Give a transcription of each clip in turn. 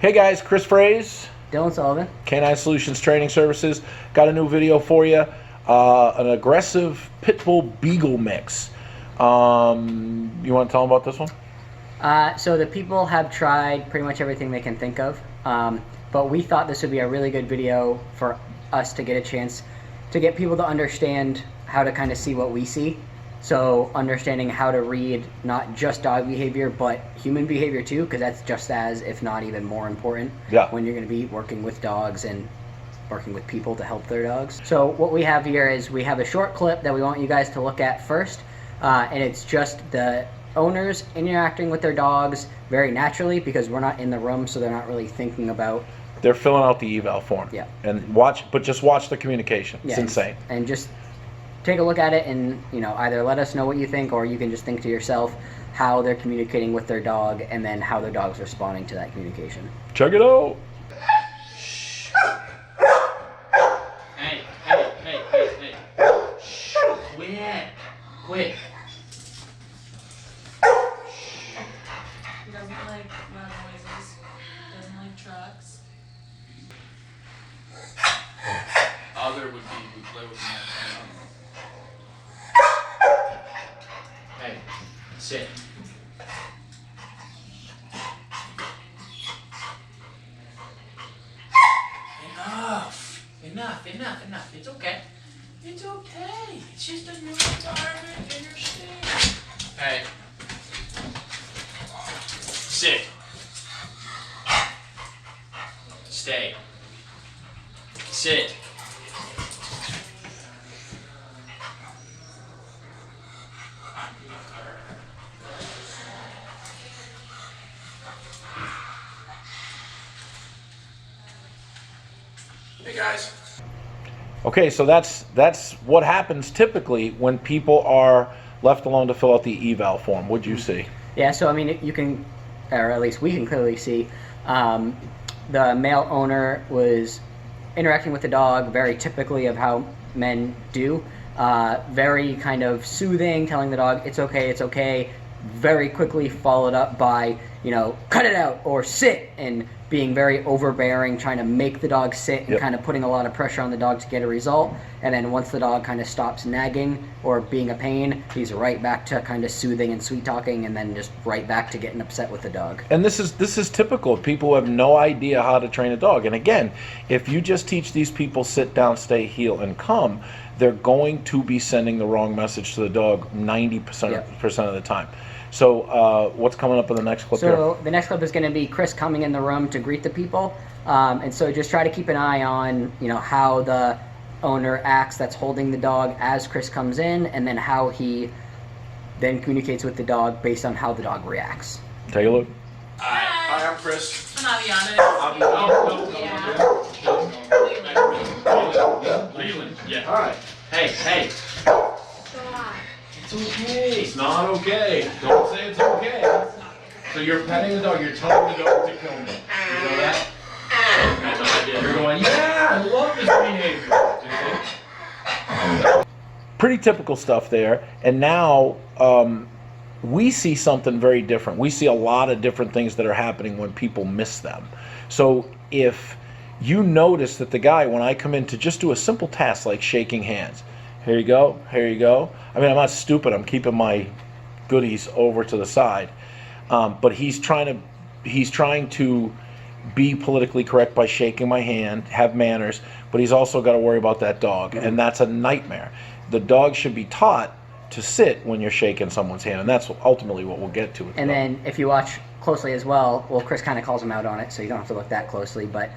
Hey guys, Chris Fraze, Dylan Sullivan. Canine Solutions Training Services. Got a new video for you. An aggressive pit bull beagle mix. You want to tell them about this one? So the people have tried pretty much everything they can think of, but we thought this would be a really good video for us to get a chance to get people to understand how to kind of see what we see. So understanding how to read not just dog behavior, but human behavior too, because that's just as, if not even more important, when you're going to be working with dogs and working with people to help their dogs. So what we have here is we have a short clip that we want you guys to look at first, and it's just the owners interacting with their dogs very naturally, because we're not in the room, so they're not really thinking about. They're filling out the eval form. Yeah. And just watch the communication. It's insane. And just take a look at it, and either let us know what you think, or you can just think to yourself how they're communicating with their dog, and then how their dog's responding to that communication. Check it out. Hey. Shh. Quit. He doesn't like loud noises. Doesn't like trucks. Other would be we play with my Hey, sit. Enough. It's okay. It's just a new environment in your state. Hey. Sit. Stay. Sit. Hey guys. Okay, so that's what happens typically when people are left alone to fill out the eval form. What'd you see? Yeah, so I mean, you can, or at least we can clearly see, the male owner was interacting with the dog very typically of how men do. Very kind of soothing, telling the dog it's okay. Very quickly followed up by, cut it out or sit, and being very overbearing, trying to make the dog sit, and kind of putting a lot of pressure on the dog to get a result. And then once the dog kind of stops nagging or being a pain, he's right back to kind of soothing and sweet talking, and then just right back to getting upset with the dog. And this is typical of people who have no idea how to train a dog. And again, if you just teach these people sit down, stay, heel, and come, they're going to be sending the wrong message to the dog 90% of the time. So what's coming up in the next clip here? So the next clip is going to be Chris coming in the room to greet the people. And so just try to keep an eye on, how the owner acts that's holding the dog as Chris comes in, and then how he then communicates with the dog based on how the dog reacts. Take a look. Hi, I'm Chris. I'm Aviana. Leland. Yeah. All right. Hey. It's okay. It's not okay. Don't say it's okay. So you're petting the dog. You're telling the dog to kill me. You know that? You're going, yeah, I love this behavior. Pretty typical stuff there. And now we see something very different. We see a lot of different things that are happening when people miss them. So if you notice that the guy, when I come in to just do a simple task like shaking hands, here you go. I mean, I'm not stupid. I'm keeping my goodies over to the side. But he's trying to be politically correct by shaking my hand, have manners, but he's also got to worry about that dog. And that's a nightmare. The dog should be taught to sit when you're shaking someone's hand, and that's ultimately what we'll get to. And then if you watch closely as well, Chris kind of calls him out on it, so you don't have to look that closely, but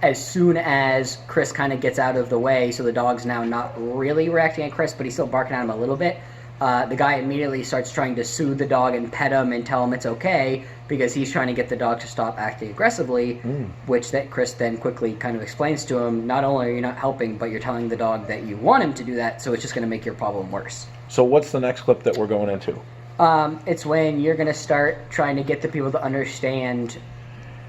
as soon as Chris kind of gets out of the way, so the dog's now not really reacting at Chris, but he's still barking at him a little bit, the guy immediately starts trying to soothe the dog and pet him and tell him it's okay, because he's trying to get the dog to stop acting aggressively, which that Chris then quickly kind of explains to him, not only are you not helping, but you're telling the dog that you want him to do that, so it's just going to make your problem worse. So what's the next clip that we're going into? It's when you're going to start trying to get the people to understand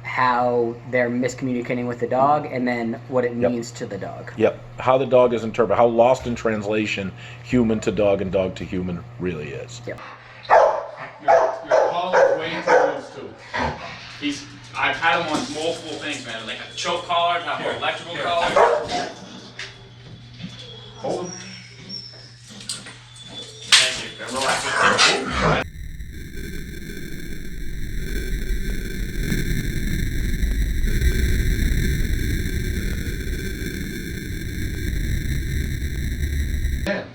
how they're miscommunicating with the dog, and then what it means to the dog. Yep. How the dog is interpreted, how lost in translation human to dog and dog to human really is. Yep. Your collar's way too loose too. I've had them on multiple things, man. Like a choke collar, I've had an electrical collar. Hold him. Thank you. And relax.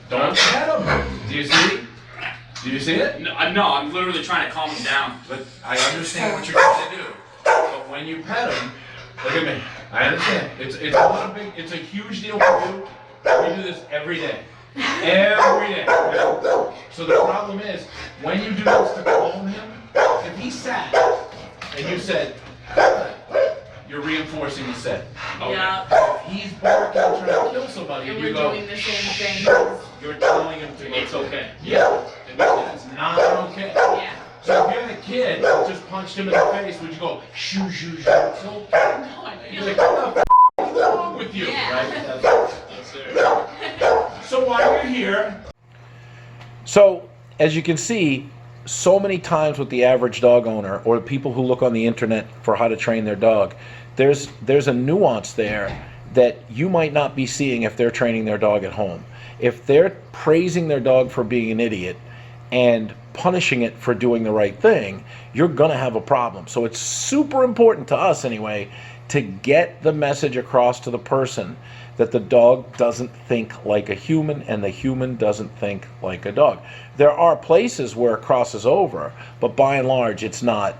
Don't pet him. Do you see? Do you see it? No, I'm literally trying to calm him down. But I understand what you're trying to do. But when you pet him, look at me. I understand. It's not a big. It's a huge deal for you. We do this every day. Every day. So the problem is, when you do this to calm him, if he sat and you said, you're reinforcing the set. Okay. Yeah. If he's barking trying to kill somebody, And you we're go, doing the same thing. you're telling him to. It's okay. Yeah. It's not okay. Yeah. So if you had a kid that just punched him in the face, would you go, shoo, shoo, shoo, it's okay? No, I You're feel like, like what the f is wrong with you? Yeah. Right? That's it. So while you're here, So, as you can see, so many times with the average dog owner or the people who look on the internet for how to train their dog, there's a nuance there that you might not be seeing if they're training their dog at home. If they're praising their dog for being an idiot and punishing it for doing the right thing, you're going to have a problem. So it's super important to us anyway to get the message across to the person that the dog doesn't think like a human and the human doesn't think like a dog. There are places where it crosses over, but by and large it's not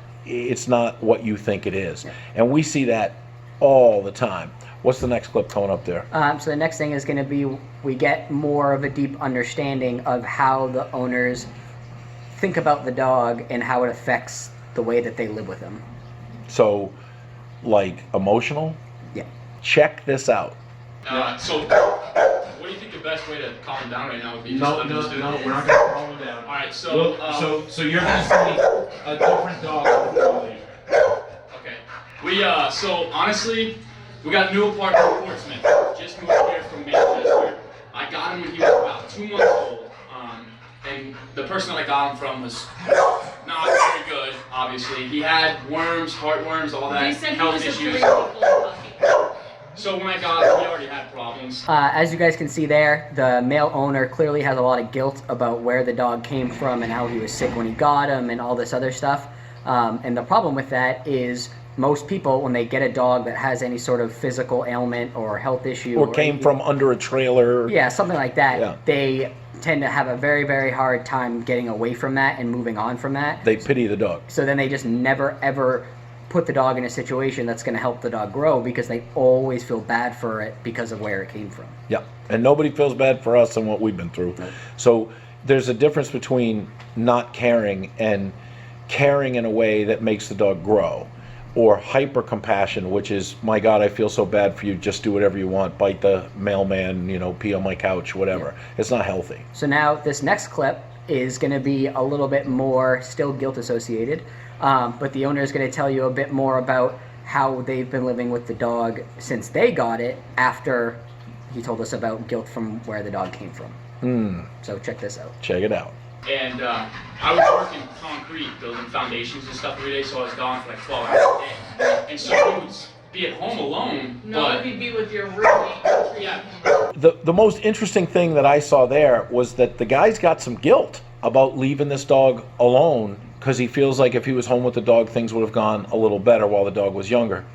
what you think it is. And we see that all the time. What's the next clip coming up there? So the next thing is going to be we get more of a deep understanding of how the owners think about the dog and how it affects the way that they live with him. So, like emotional? Yeah. Check this out. So, what do you think the best way to calm him down right now would be? no, Just let him do it? we're not going to calm him down. All right, so So you're going to see a different dog later. okay. So honestly, we got a new apartment in Portsmouth. Just moved here from Manchester. I got him when he was about 2 months old. And the person that I got him from was not very good, obviously. He had worms, heartworms, all that They said he health was a issues. very people puppy. So when I got him, he already had problems. As you guys can see there, the male owner clearly has a lot of guilt about where the dog came from and how he was sick when he got him and all this other stuff. And the problem with that is most people, when they get a dog that has any sort of physical ailment or health issue, Or came from under a trailer. yeah, something like that, Yeah. they tend to have a very, very hard time getting away from that and moving on from that. They pity the dog. So then they just never ever put the dog in a situation that's going to help the dog grow because they always feel bad for it because of where it came from. Yeah. And nobody feels bad for us and what we've been through. So there's a difference between not caring and caring in a way that makes the dog grow, or hyper compassion, which is, my God, I feel so bad for you, just do whatever you want, bite the mailman, pee on my couch, whatever. It's not healthy. So now this next clip is going to be a little bit more still guilt associated, but the owner is going to tell you a bit more about how they've been living with the dog since they got it after he told us about guilt from where the dog came from. So check this out. Check it out. And I was working concrete, building foundations and stuff every day, so I was gone for like 12 hours a day. And so he would be at home alone, No, but you'd be with your roommate. yeah. The most interesting thing that I saw there was that the guy's got some guilt about leaving this dog alone because he feels like if he was home with the dog, things would have gone a little better while the dog was younger.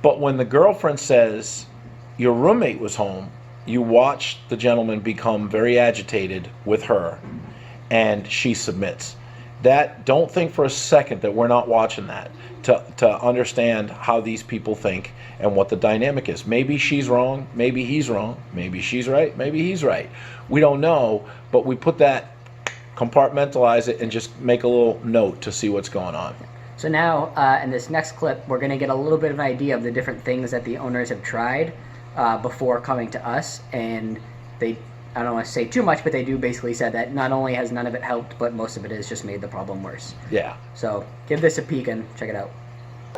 But when the girlfriend says, your roommate was home, you watch the gentleman become very agitated with her, and she submits. Don't think for a second that we're not watching that to understand how these people think and what the dynamic is. Maybe she's wrong, maybe he's wrong, maybe she's right, maybe he's right. We don't know, but we put that, compartmentalize it, and just make a little note to see what's going on. So now in this next clip, we're going to get a little bit of an idea of the different things that the owners have tried before coming to us, and I don't want to say too much, but they do basically said that not only has none of it helped, but most of it has just made the problem worse. Yeah. So give this a peek and check it out.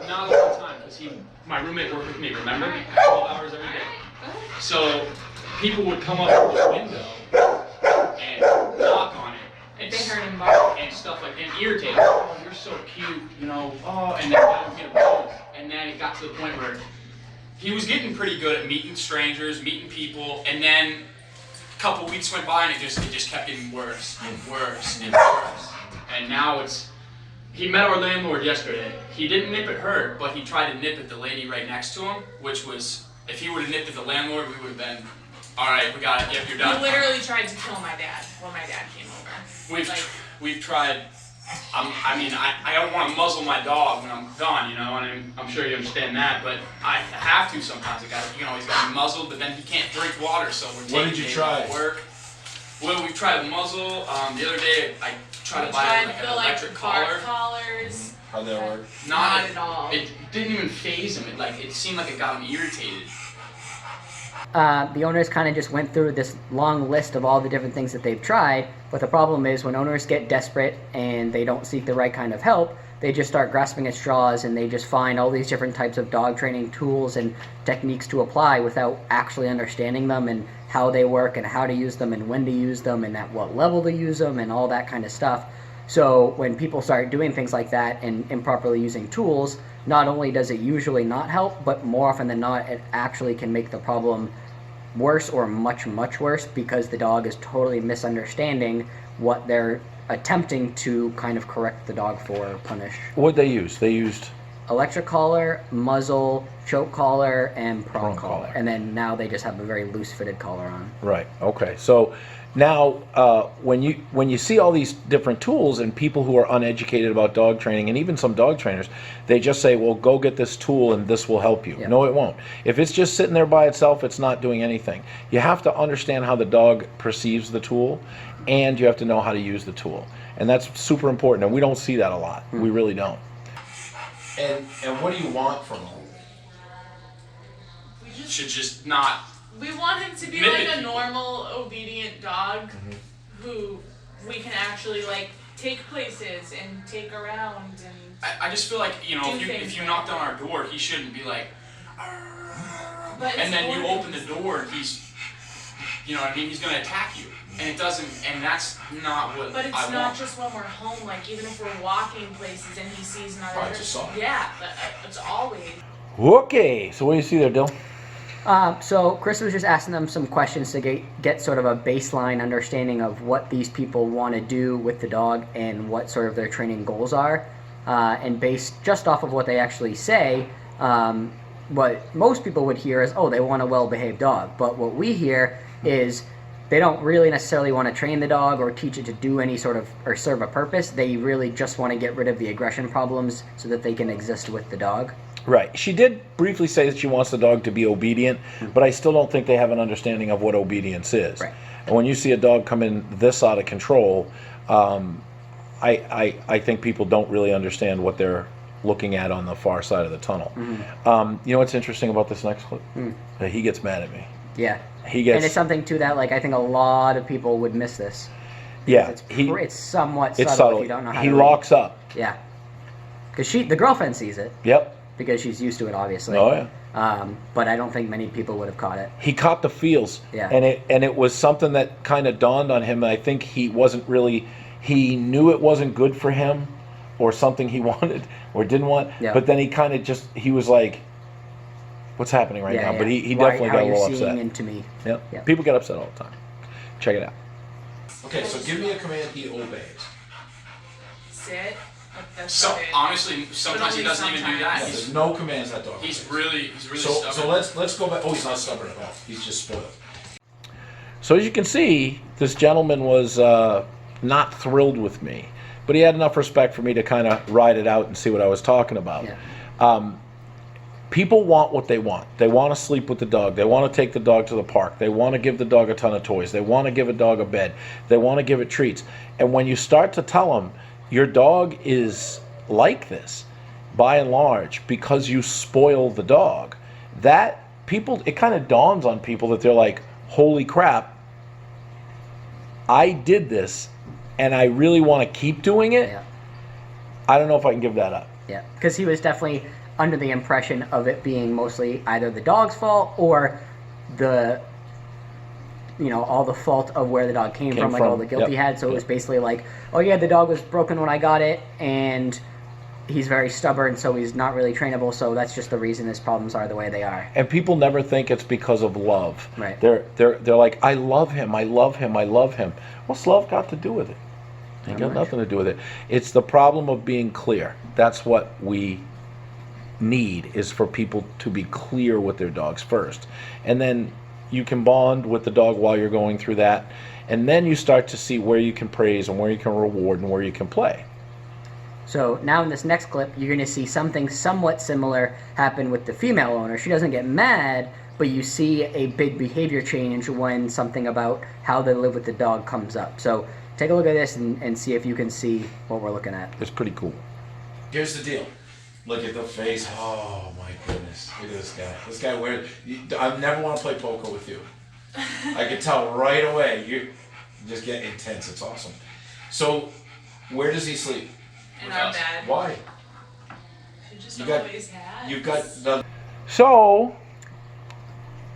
Not all the time, because my roommate worked with me, remember? 12 hours every day. So people would come up to the window and knock on it and, They heard him bark. and stuff like and irritate him. you're so cute, you know, oh, and then that would get abused. And then it got to the point where he was getting pretty good at meeting strangers, meeting people, and then a couple weeks went by and it just kept getting worse and worse and worse. And now he met our landlord yesterday. He didn't nip at her, but he tried to nip at the lady right next to him, which was, if he would have nipped at the landlord, we would have been, all right, we got it, yep, you're done. He literally tried to kill my dad when my dad came over. We've tried. I don't want to muzzle my dog when I'm done, you know, and I'm sure you understand that, but I have to sometimes. He's got to be muzzled, but then he can't drink water, so we're taking What did you try? to work. Well, we tried muzzle. The other day, I tried to buy like an electric collar. Collars. How'd that work? Not at all. It didn't even faze him. It seemed like it got him irritated. The owners kind of just went through this long list of all the different things that they've tried, but the problem is when owners get desperate and they don't seek the right kind of help, they just start grasping at straws and they just find all these different types of dog training tools and techniques to apply without actually understanding them and how they work and how to use them and when to use them and at what level to use them and all that kind of stuff. So when people start doing things like that and improperly using tools, not only does it usually not help, but more often than not, it actually can make the problem worse or much, much worse because the dog is totally misunderstanding what they're attempting to kind of correct the dog for or punish. What'd they use? They used Electric collar, muzzle, choke collar, and prong Prong collar. collar. And then now they just have a very loose fitted collar on. right. Okay. So now when you see all these different tools and people who are uneducated about dog training and even some dog trainers, they just say, well, go get this tool and this will help you. Yeah. No, it won't. If it's just sitting there by itself, it's not doing anything. You have to understand how the dog perceives the tool, and you have to know how to use the tool. And that's super important, and we don't see that a lot. We really don't. And what do you want from him? Should just not. We want him to be Maybe- like a normal, obedient dog who we can actually like take places and take around and. I just feel like, you know, Do if things you like knocked that. on our door, he shouldn't be like, But and it's then you ordinance. open the door and he's, you know what I mean, he's going to attack you. And it doesn't, and that's not what But it's I not want. just when we're home, like even if we're walking places and he sees another Right, just saw it. yeah, but it's always. Okay. So what do you see there, Dill? So Chris was just asking them some questions to get sort of a baseline understanding of what these people want to do with the dog and what sort of their training goals are. And based just off of what they actually say, what most people would hear is, oh, they want a well-behaved dog. But what we hear is they don't really necessarily want to train the dog or teach it to do any sort of, or serve a purpose. They really just want to get rid of the aggression problems so that they can exist with the dog. Right. She did briefly say that she wants the dog to be obedient, but I still don't think they have an understanding of what obedience is. Right. And when you see a dog come in this out of control, I think people don't really understand what they're looking at on the far side of the tunnel. You know what's interesting about this next clip? That he gets mad at me. Yeah. He gets. And it's something too that, like, I think a lot of people would miss this. Yeah. It's somewhat It's subtle subtle. if you don't know how He to locks up. read. Yeah. Because the girlfriend sees it, Yep. because she's used to it, obviously. Oh yeah. But I don't think many people would have caught it. He caught the feels. Yeah. And it was something that kind of dawned on him. And I think he wasn't really. He knew it wasn't good for him, or something he wanted or didn't want. Yeah. But then he kind of he was like, "What's happening right now?" But he definitely got a little How you're seeing upset. into me. Yep. Yeah. People get upset all the time. Check it out. Okay, so give me a command he obeys. Sit. That's So about it. honestly, sometimes he only doesn't even do sometimes. that. Yeah, there's no commands that dog He's obeys. really So stubborn. let's go back. Oh, he's not stubborn at all. He's just spoiled. So as you can see, this gentleman was not thrilled with me, but he had enough respect for me to kind of ride it out and see what I was talking about. Yeah. People want what they want. They want to sleep with the dog. They want to take the dog to the park. They want to give the dog a ton of toys. They want to give a dog a bed. They want to give it treats. And when you start to tell them, your dog is like this, by and large, because you spoil the dog, that people, it kind of dawns on people that they're like, holy crap, I did this and I really want to keep doing it. Yeah. I don't know if I can give that up. Yeah. Because he was definitely under the impression of it being mostly either the dog's fault or the all the fault of where the dog came from, like all the guilt yep. he had. So it was Yep. basically like, oh yeah, the dog was broken when I got it, and he's very stubborn, so he's not really trainable. So that's just the reason his problems are the way they are. And people never think it's because of love. Right. They're like, I love him, I love him, I love him. What's love got to do with it? It got nothing to do with it. It's the problem of being clear. That's what we need, is for people to be clear with their dogs first. And then you can bond with the dog while you're going through that. And then you start to see where you can praise and where you can reward and where you can play. So now in this next clip, you're going to see something somewhat similar happen with the female owner. She doesn't get mad, but you see a big behavior change when something about how they live with the dog comes up. So take a look at this and see if you can see what we're looking at. It's pretty cool. Here's the deal. Look at the face. Oh my goodness. Look at this guy. This guy weird. I never want to play poker with you. I can tell right away. You just get intense. It's awesome. So, where does he sleep? In our bed. Why? She just You got- always has. You've got the. So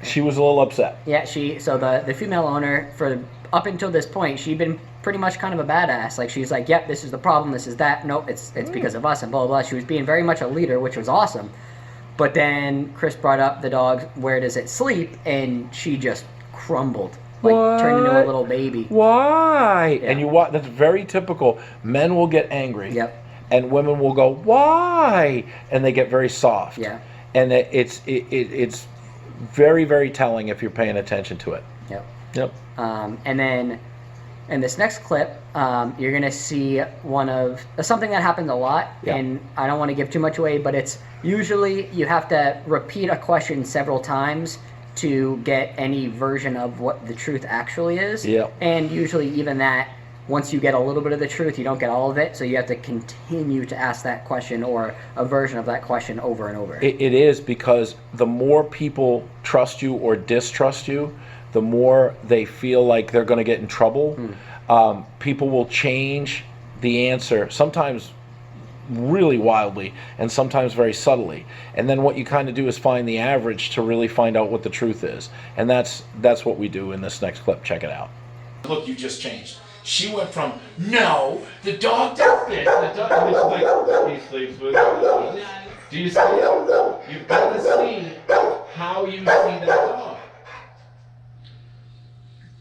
she was a little upset. Yeah, so the female owner, for up until this point, she'd been pretty much kind of a badass. Like, she's like, yep, this is the problem, this is that. Nope, it's because of us, and blah, blah, blah. She was being very much a leader, which was awesome. But then Chris brought up the dog, where does it sleep? And she just crumbled. Like, turned into a What? little baby. Why? Yeah. And you watch. That's very typical. Men will get angry. Yep. And women will go, why? And they get very soft. Yeah. And it's very, very telling if you're paying attention to it. Yep. Yep. And then in this next clip, you're going to see something that happens a lot, Yeah. and I don't want to give too much away, but it's usually you have to repeat a question several times to get any version of what the truth actually is. Yeah. And usually even that, once you get a little bit of the truth, you don't get all of it, so you have to continue to ask that question or a version of that question over and over. It is, because the more people trust you or distrust you, the more they feel like they're going to get in trouble. People will change the answer, sometimes really wildly and sometimes very subtly. And then what you kind of do is find the average to really find out what the truth is. And that's what we do in this next clip. Check it out. Look, you just changed. She went from, no, the dog does this. The dog, and it's like, he sleeps with me. Do you see it? You've got to see how you see that dog.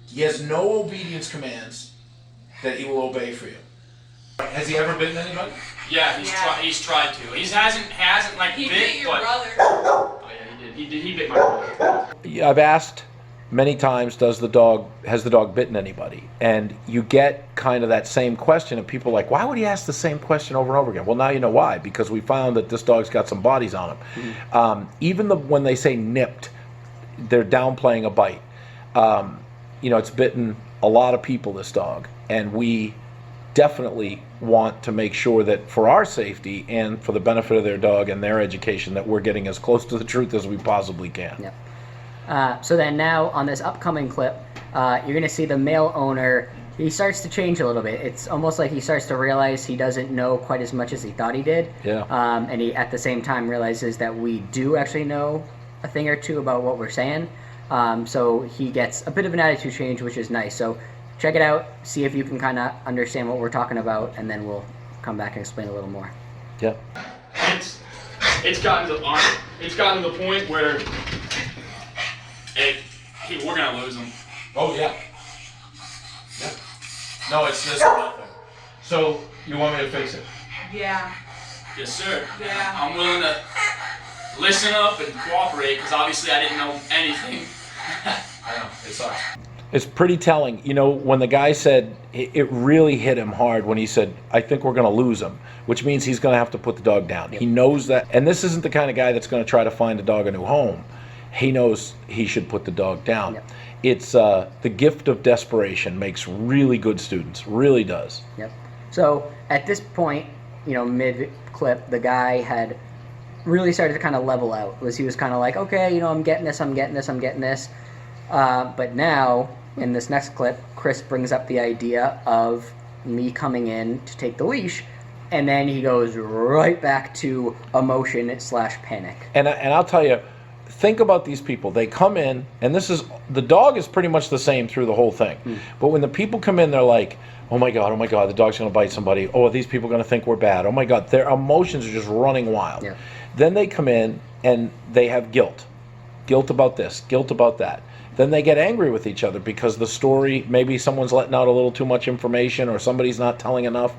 He has no obedience commands that he will obey for you. Has he ever bitten anybody? Yeah, he's tried to. He hasn't like He bit, bit your but brother. oh yeah, he did. He bit my brother. I've asked many times, has the dog bitten anybody? And you get kind of that same question, and people are like, why would he ask the same question over and over again? Well, now you know why, because we found that this dog's got some bodies on him. Even when they say nipped, they're downplaying a bite. It's bitten a lot of people, this dog, and we definitely want to make sure that for our safety and for the benefit of their dog and their education, that we're getting as close to the truth as we possibly can. Yep. So then now on this upcoming clip, you're going to see the male owner, he starts to change a little bit. It's almost like he starts to realize he doesn't know quite as much as he thought he did. Yeah. And he at the same time realizes that we do actually know a thing or two about what we're saying. So he gets a bit of an attitude change, which is nice. So check it out, see if you can kind of understand what we're talking about, and then we'll come back and explain a little more. Yeah. It's gotten to the point where we're gonna lose him. Oh, yeah. Yeah. No, it's this or nothing. So, you want me to fix it? Yeah. Yes, sir. Yeah. I'm willing to listen up and cooperate because obviously I didn't know anything. I know, it sucks. It's pretty telling. When the guy said, it really hit him hard when he said, I think we're going to lose him, which means he's going to have to put the dog down. Yep. He knows that. And this isn't the kind of guy that's going to try to find a dog a new home. He knows he should put the dog down. Yep. It's the gift of desperation makes really good students. Really does. Yep. So at this point, mid-clip, the guy had really started to kind of level out. He was kind of like, okay, I'm getting this. But now, in this next clip, Chris brings up the idea of me coming in to take the leash, and then he goes right back to emotion / panic. And I'll tell you, think about these people. They come in, and the dog is pretty much the same through the whole thing. But when the people come in, they're like, oh my God, the dog's going to bite somebody. Oh, are these people going to think we're bad? Oh my God, their emotions are just running wild. Yeah. Then they come in and they have guilt. Guilt about this, guilt about that. Then they get angry with each other because the story, maybe someone's letting out a little too much information or somebody's not telling enough.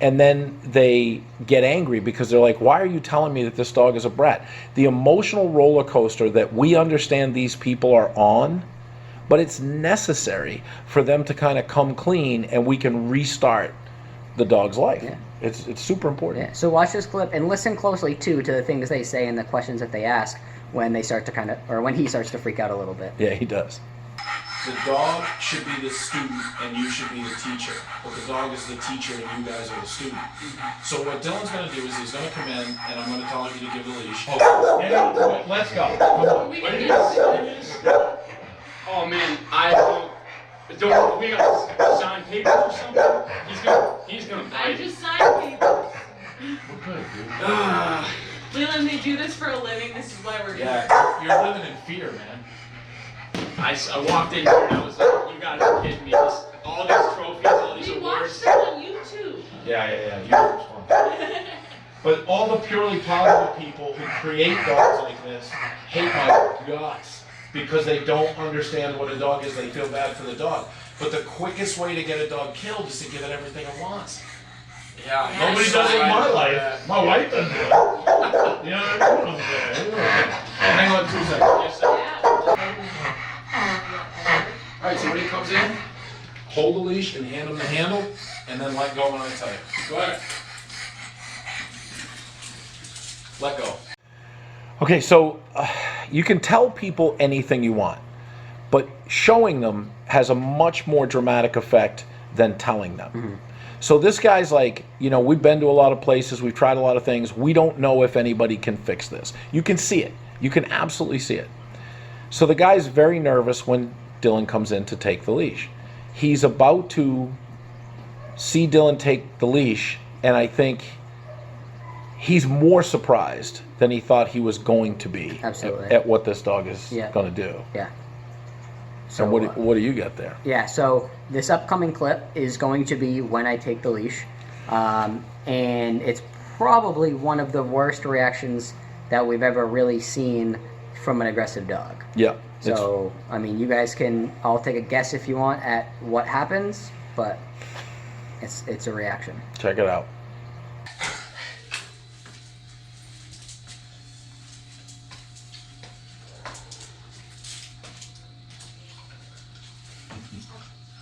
And then they get angry because they're like, why are you telling me that this dog is a brat? The emotional roller coaster that we understand these people are on, but it's necessary for them to kind of come clean and we can restart the dog's life. Yeah. It's super important. Yeah. So watch this clip and listen closely too to the things they say and the questions that they ask when they start to when he starts to freak out a little bit. Yeah, he does. The dog should be the student and you should be the teacher. But the dog is the teacher and you guys are the student. So what Dylan's going to do is he's going to come in and I'm going to tell him to give the leash. Oh, yeah, let's go. Come on. We can get Oh man, don't we got to sign papers or something? He's gonna I bite. just signed papers. We're good, dude. Leland, they do this for a living. This is why we're here. Yeah, you're living in fear, man. I walked in here and I was like, you gotta be kidding me. All these trophies, all these We awards. watched them on YouTube. Yeah. You respond. But all the purely positive people who create dogs like this hate my guts because they don't understand what a dog is. They feel bad for the dog. But the quickest way to get a dog killed is to give it everything it wants. Yeah, Nobody does it in my life. My wife doesn't do it. You know what I mean? Hang on 2 seconds. Yes, sir. All right, so when he comes in, hold the leash and hand him the handle, and then let go when I tell you. Go ahead. Let go. Okay, so you can tell people anything you want, but showing them has a much more dramatic effect than telling them. Mm-hmm. So this guy's like, we've been to a lot of places, we've tried a lot of things, we don't know if anybody can fix this. You can see it. You can absolutely see it. So the guy's very nervous when Dylan comes in to take the leash. He's about to see Dylan take the leash, and I think he's more surprised than he thought he was going to be. Absolutely. At what this dog is Yeah. going to do. Yeah. So what do you got there? Yeah, so this upcoming clip is going to be when I take the leash. And it's probably one of the worst reactions that we've ever really seen from an aggressive dog. Yeah. So, I mean, you guys can all take a guess if you want at what happens, but it's a reaction. Check it out.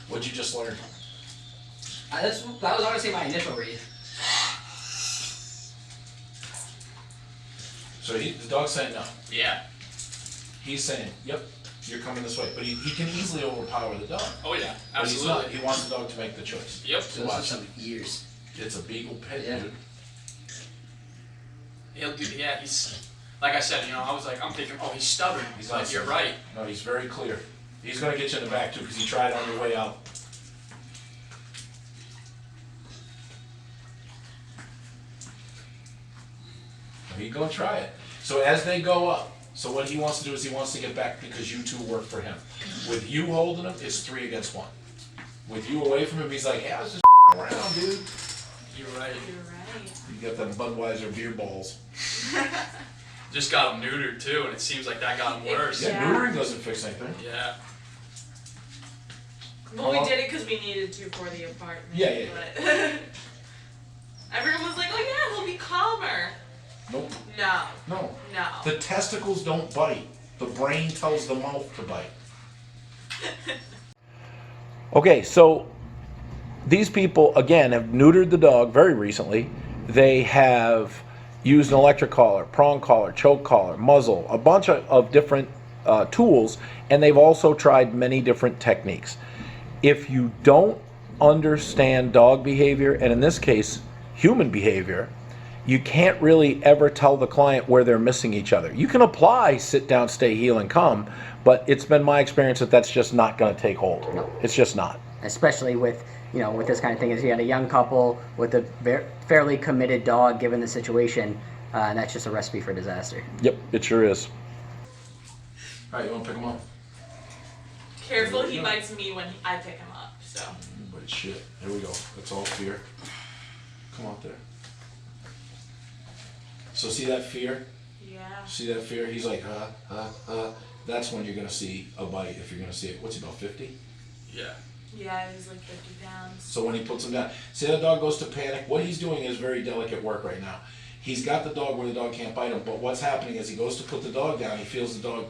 What'd you just learn? That was honestly my initial read. So the dog's saying no. Yeah. He's saying, yep, you're coming this way. But he can easily overpower the dog. Oh yeah, But he's not. absolutely. He wants the dog to make the choice. Yep. So watch. some years. It's a beagle pit, Yeah. dude. He'll do. Yeah, he's like I said. I was like, I'm thinking, oh, he's stubborn. He's like, you're right. No, he's very clear. He's going to get you in the back, too, because he tried on your way out. He's going to try it. So as they go up, so what he wants to do is he wants to get back because you two work for him. With you holding him, it's 3 against 1. With you away from him, he's like, hey, I was just around, dude. You're right. You're right. You got them Budweiser beer balls. Just got him neutered too, and it seems like that got him worse. Yeah, Yeah. neutering doesn't fix anything. Yeah. Well, we did it because we needed to for the apartment. Yeah. But everyone was like, oh yeah, he'll be calmer. Nope. No. No. No. The testicles don't bite. The brain tells the mouth to bite. Okay, so these people, again, have neutered the dog very recently. They have used an electric collar, prong collar, choke collar, muzzle, a bunch of different tools, and they've also tried many different techniques. If you don't understand dog behavior, and in this case, human behavior, you can't really ever tell the client where they're missing each other. You can apply sit down, stay, heel, and come, but it's been my experience that that's just not going to take hold. No. It's just not. Especially with with this kind of thing, is you had a young couple with a fairly committed dog given the situation, and that's just a recipe for disaster. Yep, it sure is. All right, you want to pick him up? Careful, he bites me when I pick him up. So. But shit. Here we go. That's all fear. Come out there. So see that fear? Yeah. See that fear? He's like, That's when you're going to see a bite, if you're going to see it. What's he, about 50? Yeah. Yeah, he's like 50 pounds. So when he puts him down, see that dog goes to panic. What he's doing is very delicate work right now. He's got the dog where the dog can't bite him, but what's happening is he goes to put the dog down, he feels the dog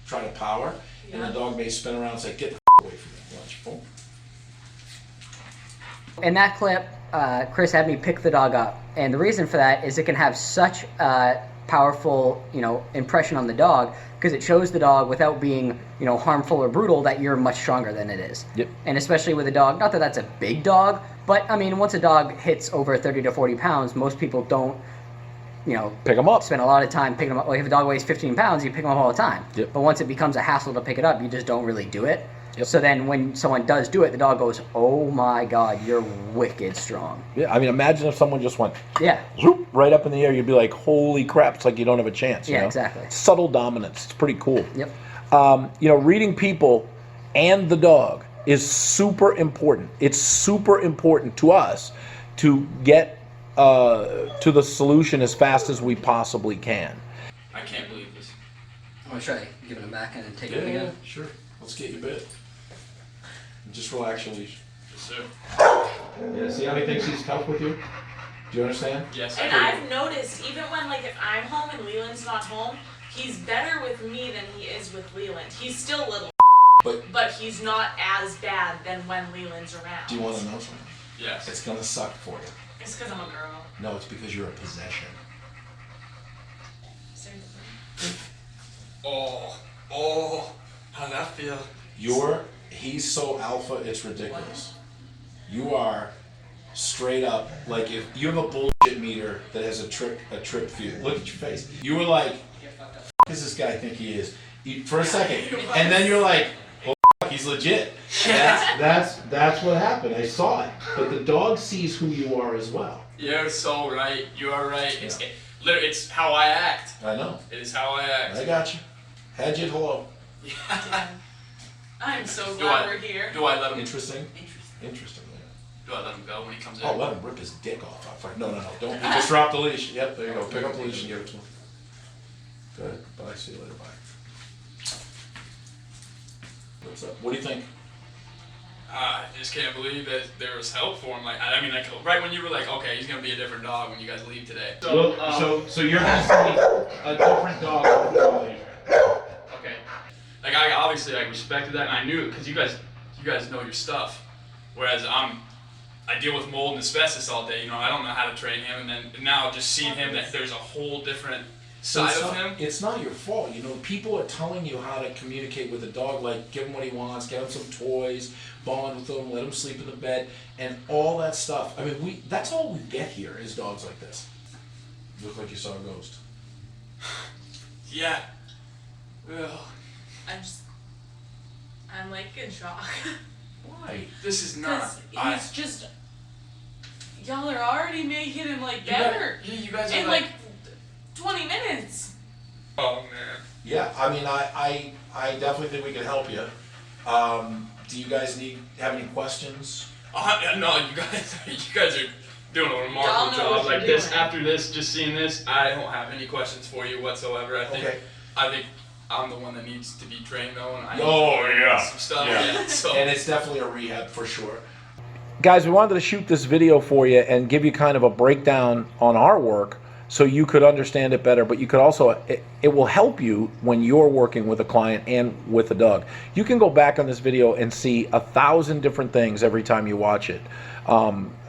try to power, and the dog may spin around and say, get the away from me. Watch. Boom. In that clip, Chris had me pick the dog up, and the reason for that is it can have such a powerful, impression on the dog because it shows the dog without being, harmful or brutal that you're much stronger than it is. Yep. And especially with a dog, not that that's a big dog, but I mean, once a dog hits over 30 to 40 pounds, most people don't, Pick him up. spend a lot of time picking them up. Like if a dog weighs 15 pounds, you pick them up all the time. Yep. But once it becomes a hassle to pick it up, you just don't really do it. Yep. So then when someone does do it, the dog goes, oh my God, you're wicked strong. Yeah, I mean, imagine if someone just went Yeah. zoop, right up in the air. You'd be like, holy crap, it's like you don't have a chance. Yeah, exactly. Subtle dominance. It's pretty cool. Yep. Reading people and the dog is super important. It's super important to us to get to the solution as fast as we possibly can. I can't believe this. I'm going to try giving it back and then take Yeah, sure. Let's get you bit. Just relax your leash. Yes, sir. Yeah, see how he thinks he's tough with you? Do you understand? Yes, And I do. I've noticed, even when if I'm home and Leland's not home, he's better with me than he is with Leland. He's still little, but he's not as bad than when Leland's around. Do you want to know something? Yes. It's going to suck for you. It's because I'm a girl. No, it's because you're a possession. Seriously. Oh, how'd that feel? He's so alpha, it's ridiculous. You are straight up, like if you have a bullshit meter that has a trip fuse, look at your face. You were like, f*** does this guy think he is? For a second. And then you're like, well, he's legit. That's what happened. I saw it. But the dog sees who you are as well. You're so right. You are right. It's how I act. I know. It is how I act. I got you. Had you at hello. I'm so glad we're here. Do I let him? Interesting. Interesting. Do I let him go when he comes in? Oh, let him rip his dick off. No, don't. You just drop the leash. Yep, there you go. Pick up the leash and give it to him. Good. Bye. See you later. Bye. What's up? What do you think? I just can't believe that there was help for him. Right when you were like, okay, he's gonna be a different dog when you guys leave today. So you're gonna see a different dog later. Okay. I obviously respected that, and I knew it because you guys know your stuff. Whereas I deal with mold and asbestos all day. I don't know how to train him, and then now just seeing him, that there's a whole different side of him. It's not your fault. People are telling you how to communicate with a dog, like give him what he wants, get him some toys, bond with him, let him sleep in the bed, and all that stuff. I mean, that's all we get here is dogs like this. You look like you saw a ghost. Yeah. Ugh. I'm like in shock. Why? This is not. Because he's just. Y'all are already making him better. You guys are in 20 minutes. Oh man. Yeah, I mean, I definitely think we can help you. Do you guys have any questions? No, you guys are doing a Y'all remarkable know job. what you're Like this, doing. after this, just seeing this, I don't have any questions for you whatsoever. I think I'm the one that needs to be trained though, and I need to learn some stuff. Yeah. So. And it's definitely a rehab for sure. Guys, we wanted to shoot this video for you and give you kind of a breakdown on our work so you could understand it better, but you could also, it will help you when you're working with a client and with a dog. You can go back on this video and see 1,000 different things every time you watch it.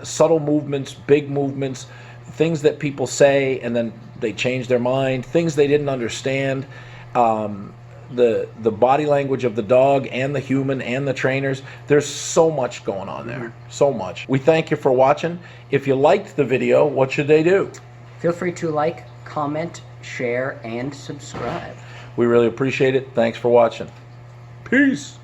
Subtle movements, big movements, things that people say and then they change their mind, things they didn't understand. The body language of the dog and the human and the trainers. There's so much going on there. So much. We thank you for watching. If you liked the video, what should they do? Feel free to like, comment, share, and subscribe. We really appreciate it. Thanks for watching. Peace.